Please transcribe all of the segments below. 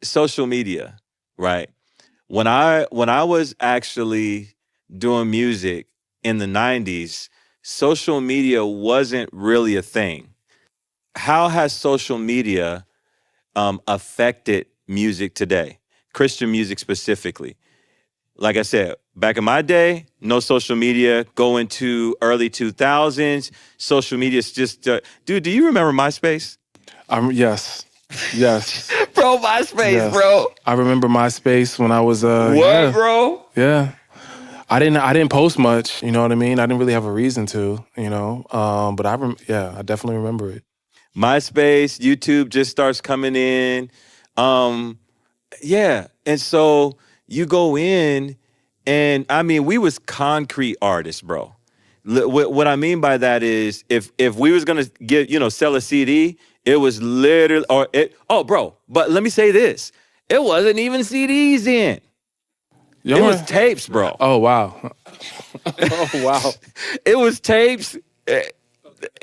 social media, right? When I was actually doing music in the 90s, social media wasn't really a thing. How has social media affected music today? Christian music specifically. Like I said, back in my day, no social media. Go into early 2000s, social media is just, dude, do you remember MySpace? Yes, yes, Bro, MySpace, yes. bro. I remember MySpace when I was What, yeah, bro? yeah. I didn't post much, you know what I mean? I didn't really have a reason to, you know. But yeah, I definitely remember it. MySpace, YouTube just starts coming in. Um, yeah. And so you go in, and I mean, we was concrete artists, bro. What I mean by that is if we was gonna get, sell a CD, it was literally oh bro, but let me say this. It wasn't even CDs then. You It was know, tapes, bro. oh wow. Oh wow. It was tapes.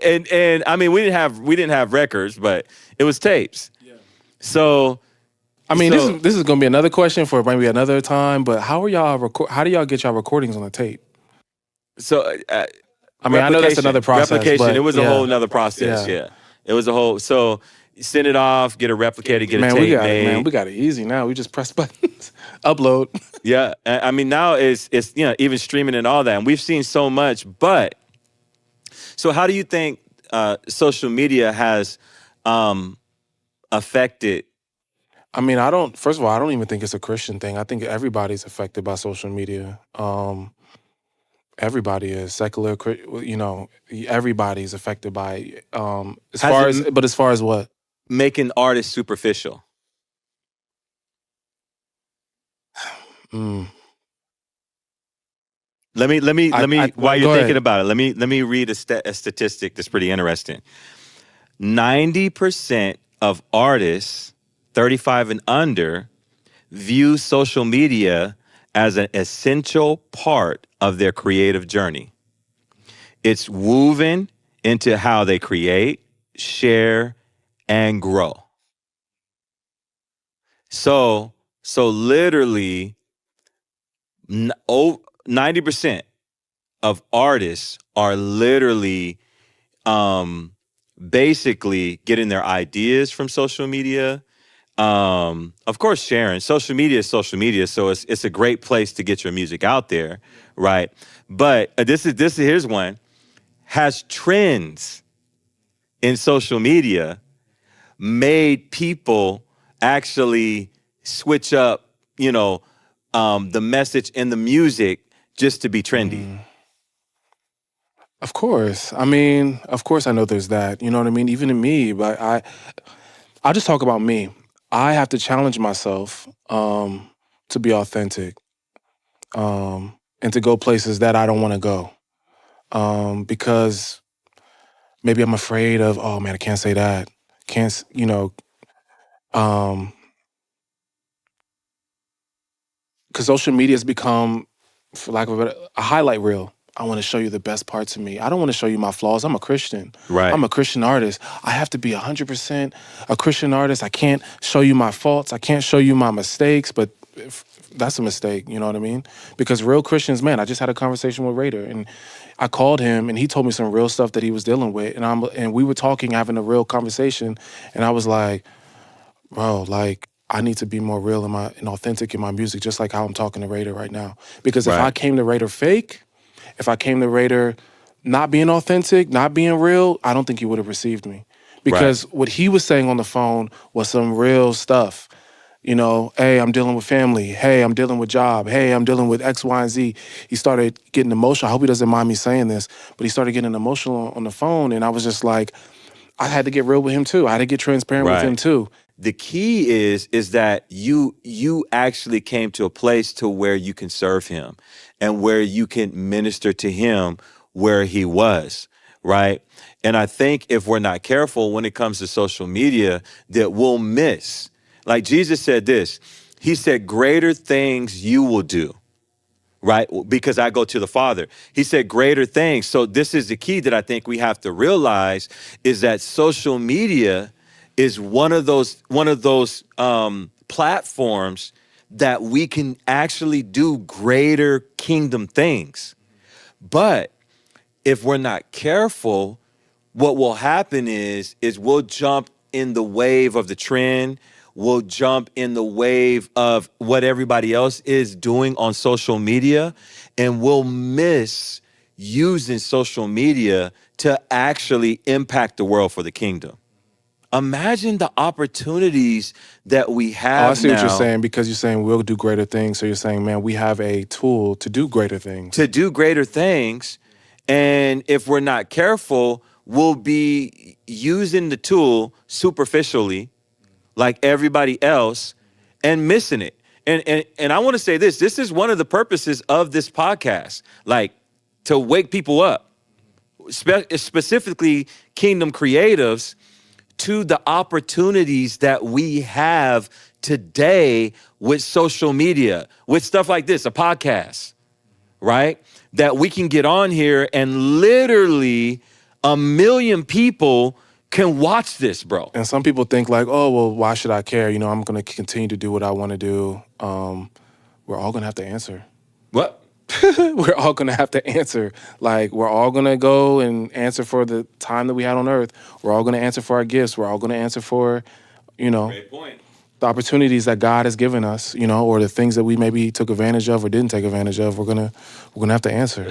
And I mean we didn't have records, but it was tapes. So I mean, this so is this is gonna be another question for maybe another time. But how are y'all how do y'all get y'all recordings on the tape? so I mean, I know that's another process, replication. It but was a whole yeah, nother process. yeah. Yeah, it was a whole. So you send it off, get it replicated, get a Man, tape made. we got it easy now. We just press buttons, upload. Yeah, I mean now it's even streaming and all that, and we've seen so much. But so how do you think social media has affected? I mean, I don't. First of all, I don't even think it's a Christian thing. I think everybody's affected by social media. Everybody is secular. You know, everybody's affected by. As Has far it as, but as far as what? making artists superficial? Mm, Let me. While you're go thinking ahead. about it, let me read a statistic that's pretty interesting. 90% of artists 35 and under view social media as an essential part of their creative journey. It's woven into how they create, share, and grow. So literally 90% of artists are literally basically getting their ideas from social media. Of course, sharing. Social media is social media, so it's a great place to get your music out there, right? But this is here's one. Has trends in social media made people actually switch up, the message and the music just to be trendy? Mm. Of course. I mean, of course, I know there's that. You know what I mean? Even in me, but I'll just talk about me. I have to challenge myself to be authentic and to go places that I don't want to go because maybe I'm afraid of, oh man, I can't say that. Um, because social media has become, for lack of a highlight reel. I want to show you the best parts of me. I don't want to show you my flaws. I'm a Christian. Right. I'm a Christian artist. I have to be 100% a Christian artist. I can't show you my faults. I can't show you my mistakes, but that's a mistake, you know what I mean? Because real Christians, man, I just had a conversation with Raider and I called him and he told me some real stuff that he was dealing with. And we were talking, having a real conversation. And I was like, bro, like, I need to be more real and authentic in my music, just like how I'm talking to Raider right now. Because if I Right. came to Raider fake, if I came to Raider not being authentic, not being real, I don't think he would have received me. Right. Because what he was saying on the phone was some real stuff. You know, hey, I'm dealing with family. Hey, I'm dealing with job. Hey, I'm dealing with X, Y, and Z. He started getting emotional. I hope he doesn't mind me saying this, but he started getting emotional on the phone. And I was just like, I had to get real with him too. I had to get transparent with him Right. too. The key is that you actually came to a place to where you can serve him and where you can minister to him where he was, right? And I think if we're not careful when it comes to social media, that we'll miss. Like Jesus said this, he said, greater things you will do, right? Because I go to the Father. He said greater things. So this is the key that I think we have to realize is that social media is one of those platforms that we can actually do greater kingdom things. But if we're not careful, what will happen is we'll jump in the wave of the trend. We'll jump in the wave of what everybody else is doing on social media, and we'll miss using social media to actually impact the world for the kingdom. Imagine the opportunities that we have Oh, I see what you're now saying, because you're saying we'll do greater things. So you're saying, man, we have a tool to do greater things. to do greater things. And if we're not careful, we'll be using the tool superficially, like everybody else, and missing it. And I want to say this. This is one of the purposes of this podcast, like to wake people up, specifically kingdom creatives, to the opportunities that we have today with social media, with stuff like this, a podcast, right? That we can get on here and literally 1 million people can watch this, bro. And some people think like, oh, well, why should I care? You know, I'm going to continue to do what I want to do. We're all going to have to answer. What? We're all going to have to answer. Like, we're all going to go and answer for the time that we had on earth. We're all going to answer for our gifts. We're all going to answer for, you know, Great point. the opportunities that God has given us, you know, or the things that we maybe took advantage of or didn't take advantage of. We're gonna have to answer.